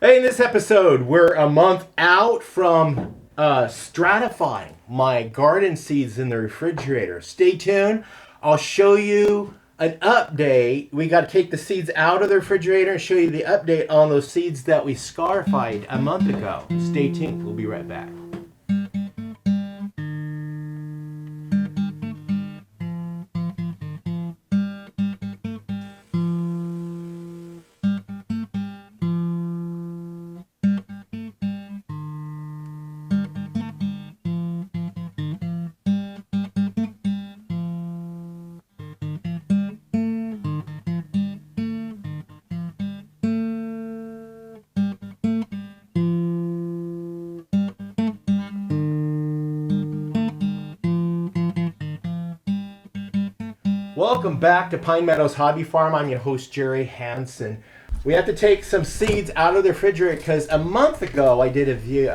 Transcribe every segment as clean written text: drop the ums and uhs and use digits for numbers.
Hey, in this episode, we're a month out from stratifying my garden seeds in the refrigerator. Stay tuned. I'll show you an update. We got to take the seeds out of the refrigerator and show you the update on those seeds that we scarified a month ago. Stay tuned. We'll be right back. Welcome back to Pine Meadows Hobby Farm. I'm your host, Jerry Hansen. We have to take some seeds out of the refrigerator because a month ago I did a video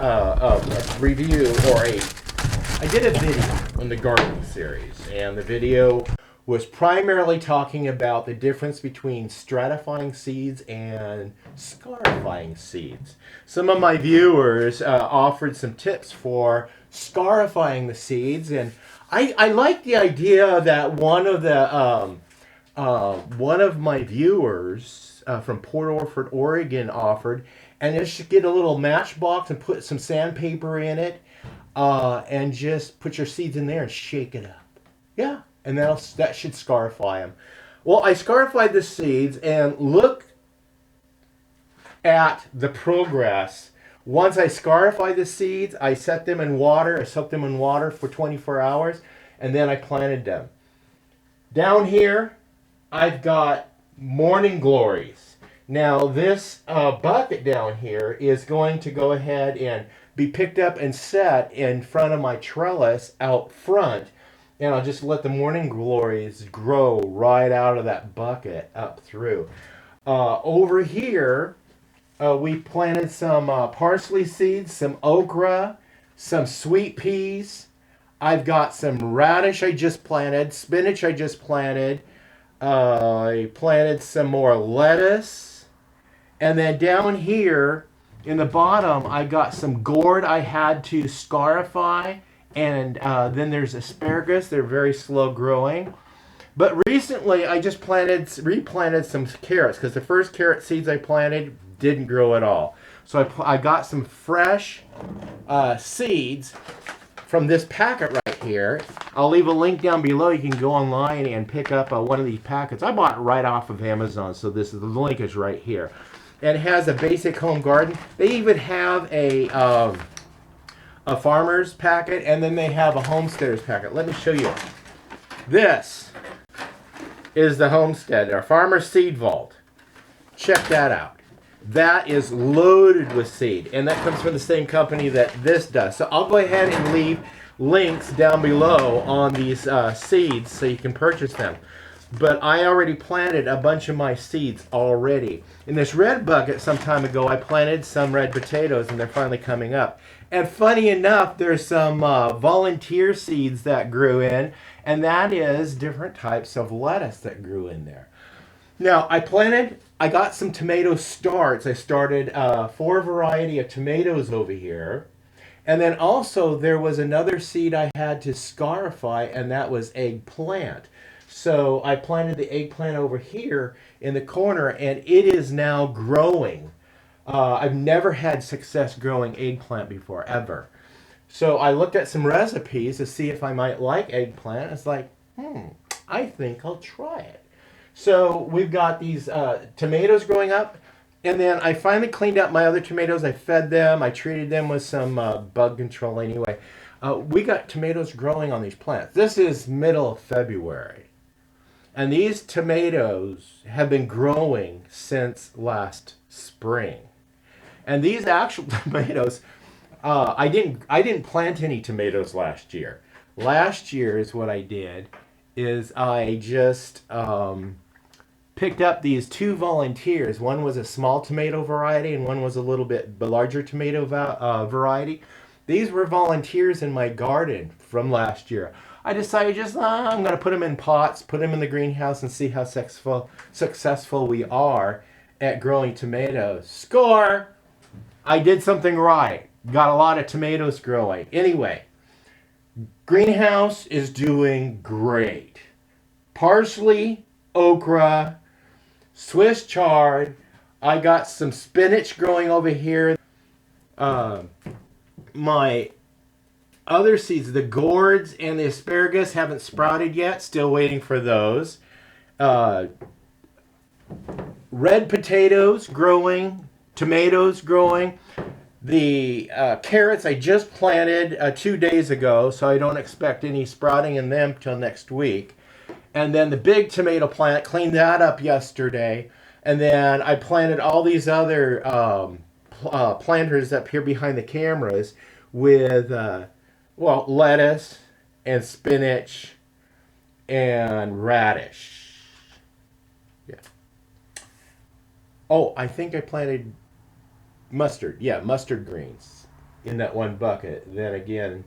on the gardening series, and the video was primarily talking about the difference between stratifying seeds and scarifying seeds. Some of my viewers offered some tips for scarifying the seeds, and I like the idea that one of my viewers from Port Orford, Oregon, offered, and just get a little matchbox and put some sandpaper in it, and just put your seeds in there and shake it up. Yeah, and that should scarify them. Well, I scarified the seeds and look at the progress. Once I scarified the seeds, I set them in water. I soaked them in water for 24 hours, and then I planted them. Down here, I've got morning glories. Now, this bucket down here is going to go ahead and be picked up and set in front of my trellis out front, and I'll just let the morning glories grow right out of that bucket up through. Over here, we planted some parsley seeds, some okra, some sweet peas. I've got some radish I just planted, spinach I just planted. I planted some more lettuce. And then down here in the bottom, I got some gourd I had to scarify. And then there's asparagus. They're very slow growing. But recently, I just replanted some carrots because the first carrot seeds I planted didn't grow at all. So I got some fresh seeds from this packet right here. I'll leave a link down below. You can go online and pick up one of these packets. I bought it right off of Amazon, so the link is right here. And it has a basic home garden. They even have a farmer's packet, and then they have a homesteader's packet. Let me show you. This is the Homestead, our farmer seed vault. Check that out. That is loaded with seed, and that comes from the same company that this does. So I'll go ahead and leave links down below on these seeds so you can purchase them. But I already planted a bunch of my seeds already. In this red bucket some time ago, I planted some red potatoes, and they're finally coming up. And funny enough, there's some volunteer seeds that grew in, and that is different types of lettuce that grew in there. Now, I got some tomato starts. I started 4 variety of tomatoes over here. And then also there was another seed I had to scarify, and that was eggplant. So I planted the eggplant over here in the corner, and it is now growing. I've never had success growing eggplant before, ever. So I looked at some recipes to see if I might like eggplant. It's like, I think I'll try it. So we've got these tomatoes growing up, and then I finally cleaned out my other tomatoes. I fed them. I treated them with some bug control anyway. We got tomatoes growing on these plants. This is middle of February, and these tomatoes have been growing since last spring. And these actual tomatoes, I didn't plant any tomatoes last year. Last year is what I did is I just picked up these 2 volunteers. One was a small tomato variety, and one was a little bit larger tomato variety. These were volunteers in my garden from last year. I decided I'm going to put them in pots, put them in the greenhouse, and see how successful we are at growing tomatoes. Score! I did something right. Got a lot of tomatoes growing. Anyway, greenhouse is doing great. Parsley, okra, Swiss chard. I got some spinach growing over here. My other seeds, the gourds and the asparagus, haven't sprouted yet. Still waiting for those. Red potatoes growing. Tomatoes growing. The carrots I just planted 2 days ago, so I don't expect any sprouting in them till next week. And then the big tomato plant, cleaned that up yesterday. And then I planted all these other planters up here behind the cameras with, lettuce and spinach and radish. Yeah. Oh, I think I planted mustard. Yeah, mustard greens in that one bucket. Then again,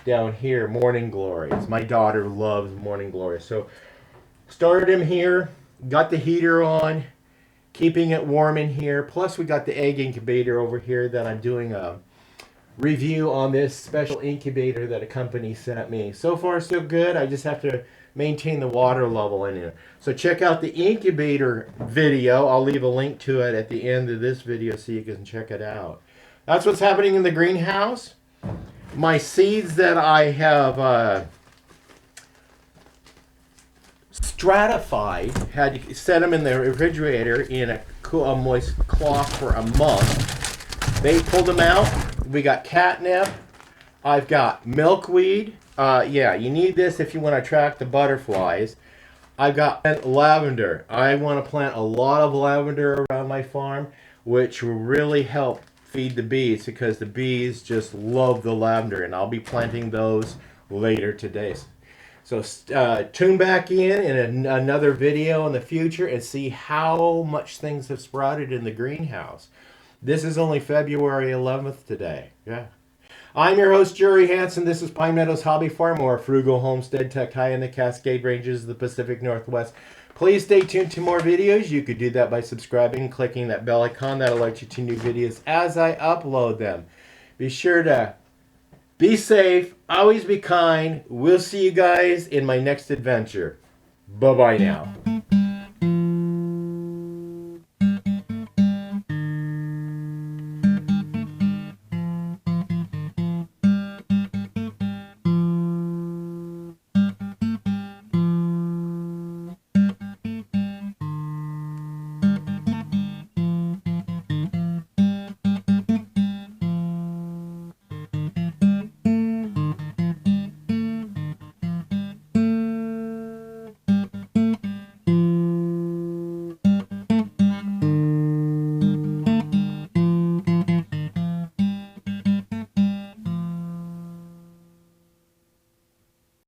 down here, morning glories. My daughter loves morning glories. So started him here, got the heater on, keeping it warm in here. Plus we got the egg incubator over here that I'm doing a review on, this special incubator that a company sent me. So far so good. I just have to maintain the water level in here. So check out the incubator video. I'll leave a link to it at the end of this video so you can check it out. That's what's happening in the greenhouse. My seeds that I have stratified, had to set them in the refrigerator in a cool, moist cloth for a month. They pulled them out. We got catnip. I've got milkweed. Yeah, you need this if you want to attract the butterflies. I've got lavender. I want to plant a lot of lavender around my farm, which will really help feed the bees, because the bees just love the lavender, and I'll be planting those later today. So tune back in another video in the future and see how much things have sprouted in the greenhouse. This is only February 11th today. Yeah. I'm your host, Jerry Hansen. This is Pine Meadows Hobby Farm, or frugal homestead tucked high in the Cascade Ranges of the Pacific Northwest. Please stay tuned to more videos. You could do that by subscribing and clicking that bell icon. That'll alert you to new videos as I upload them. Be sure to be safe, always be kind. We'll see you guys in my next adventure. Bye-bye now.